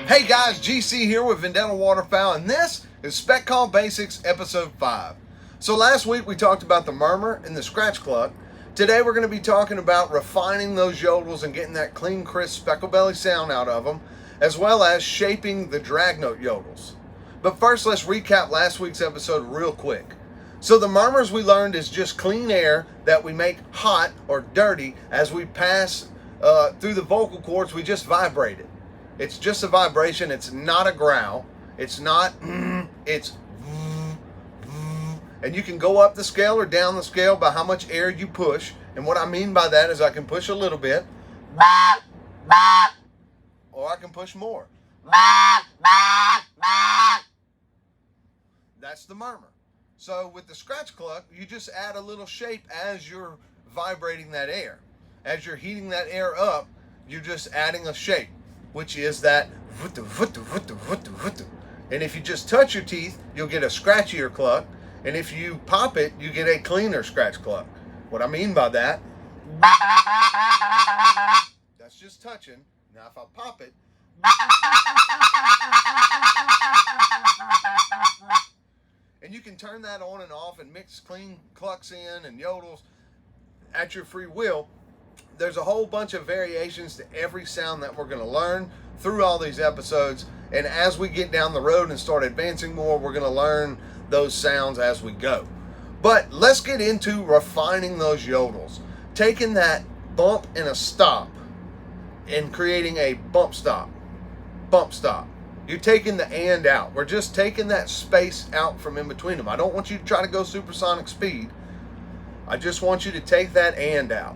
Hey guys, GC here with Vendetta Waterfowl, and this is Speck Call Basics Episode 5. So last week we talked about the Murmur and the Scratch Cluck. Today we're going to be talking about refining those Yodels and getting that clean, crisp, speckle belly sound out of them, as well as shaping the drag note Yodels. But first, let's recap last week's episode real quick. So the murmurs we learned is just clean air that we make hot or dirty as we pass through the vocal cords. We just vibrate it. It's just a vibration. It's not a growl. It's not, it's, and you can go up the scale or down the scale by how much air you push. And what I mean by that is I can push a little bit, or I can push more. That's the murmur. So with the Scratch Cluck, you just add a little shape as you're vibrating that air. As you're heating that air up, you're just adding a shape, which is that. And if you just touch your teeth, you'll get a scratchier cluck. And if you pop it, you get a cleaner Scratch Cluck. What I mean by that, that's just touching. Now if I pop it, and you can turn that on and off and mix clean clucks in and Yodels at your free will. There's a whole bunch of variations to every sound that we're going to learn through all these episodes. And as we get down the road and start advancing more, we're going to learn those sounds as we go. But let's get into refining those Yodels. Taking that bump and a stop and creating a bump stop. Bump stop. You're taking the and out. We're just taking that space out from in between them. I don't want you to try to go supersonic speed. I just want you to take that and out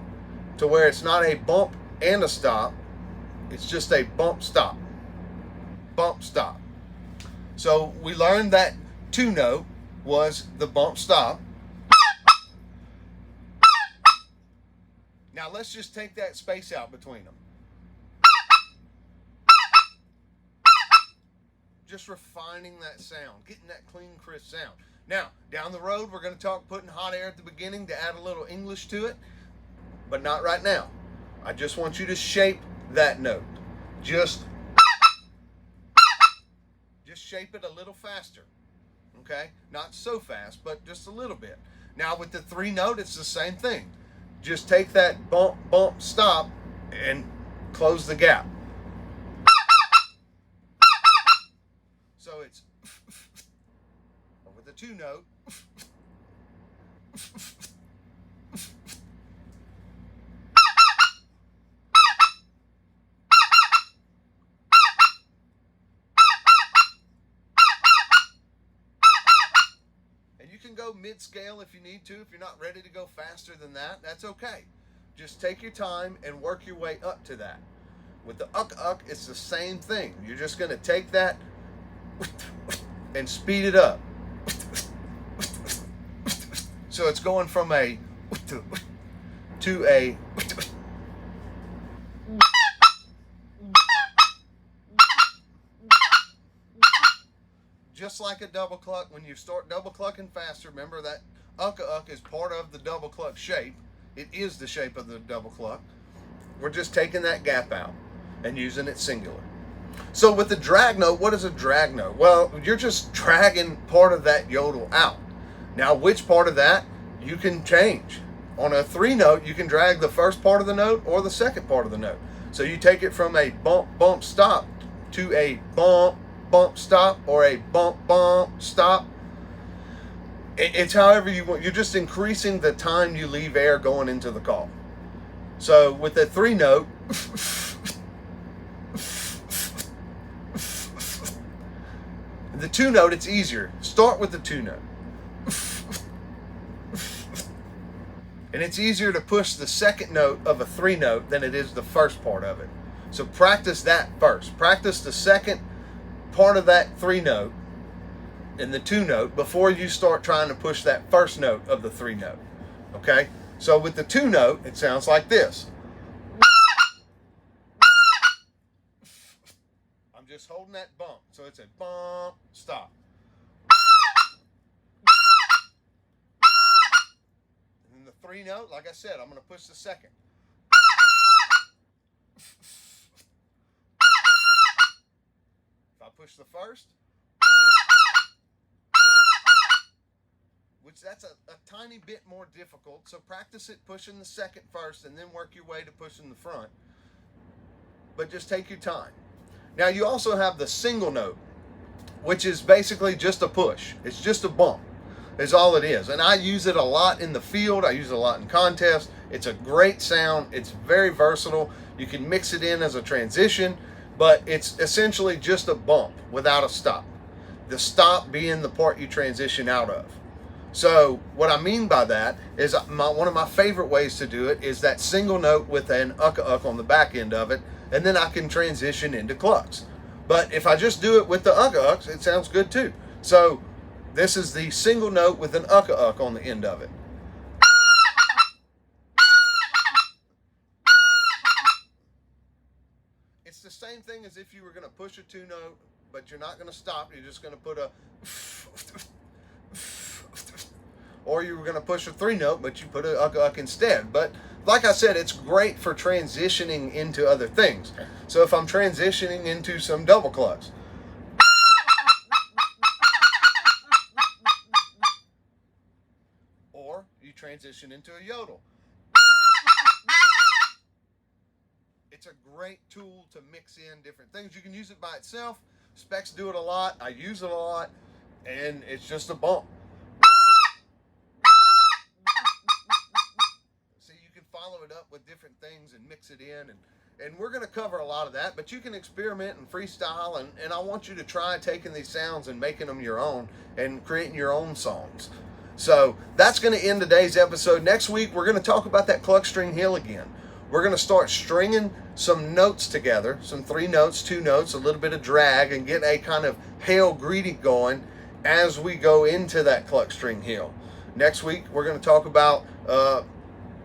to where it's not a bump and a stop. It's just a bump stop. Bump stop. So we learned that two note was the bump stop. Now let's just take that space out between them. Just refining that sound, getting that clean, crisp sound. Now, down the road, we're going to talk putting hot air at the beginning to add a little English to it, but not right now. I just want you to shape that note. Just shape it a little faster, okay? Not so fast, but just a little bit. Now, with the three note, it's the same thing. Just take that bump, bump, stop, and close the gap. So it's with the two note. And you can go mid-scale if you need to. If you're not ready to go faster than that, that's okay. Just take your time and work your way up to that. With the uck, it's the same thing. You're just going to take that and speed it up. So it's going from a to a. Just like a double cluck, when you start double clucking faster, remember that uck is part of the double cluck shape. It is the shape of the double cluck. We're just taking that gap out and using it singular. So with the drag note, what is a drag note? Well, you're just dragging part of that Yodel out. Now, which part of that you can change. On a three note, you can drag the first part of the note or the second part of the note. So you take it from a bump, bump, stop to a bump, bump, stop, or a bump, bump, stop. It's however you want. You're just increasing the time you leave air going into the call. So with the three note, the two note, it's easier. Start with the two note. And it's easier to push the second note of a three note than it is the first part of it. So practice that first. Practice the second part of that three note and the two note before you start trying to push that first note of the three note. Okay? So with the two note, it sounds like this. I'm just holding that bump. So it's a bump, stop. And the three note, like I said, I'm going to push the second. I'll push the first, which that's a tiny bit more difficult. So practice it pushing the second first and then work your way to pushing the front. But just take your time. Now you also have the single note, which is basically just a push. It's just a bump, is all it is. And I use it a lot in the field. I use it a lot in contests. It's a great sound. It's very versatile. You can mix it in as a transition, but it's essentially just a bump without a stop. The stop being the part you transition out of. So what I mean by that is one of my favorite ways to do it is that single note with an uck on the back end of it, and then I can transition into clucks. But if I just do it with the uck, it sounds good too. So this is the single note with an uck on the end of it. It's the same thing as if you were going to push a 2-note, but you're not going to stop. You're just going to put a, or you were going to push a 3-note, but you put a uck instead. But like I said, it's great for transitioning into other things. So if I'm transitioning into some double clucks, or you transition into a yodel, it's a great tool to mix in different things. You can use it by itself. Specks do it a lot. I use it a lot, and it's just a bump. So you can follow it up with different things and mix it in, and we're going to cover a lot of that, but you can experiment and freestyle, and I want you to try taking these sounds and making them your own and creating your own songs. So that's going to end today's episode. Next week, we're going to talk about that cluck string hill again. We're going to start stringing some notes together, some 3 notes, 2 notes, a little bit of drag, and get a kind of hail greeting going as we go into that cluck string hill. Next week, we're going to talk about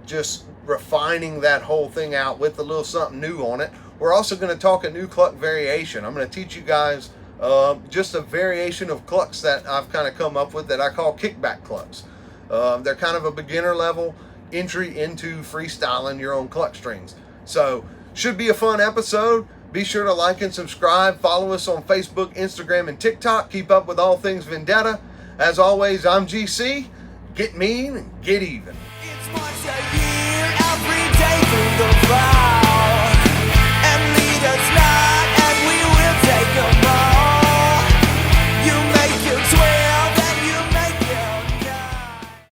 just refining that whole thing out with a little something new on it. We're also going to talk a new cluck variation. I'm going to teach you guys just a variation of clucks that I've kind of come up with that I call kickback clucks. They're kind of a beginner level entry into freestyling your own cluck strings. So should be a fun episode. Be sure to like and subscribe. Follow us on Facebook, Instagram, and TikTok. Keep up with all things Vendetta. As always, I'm GC. Get mean and get even. It's once a year, every day through the fire.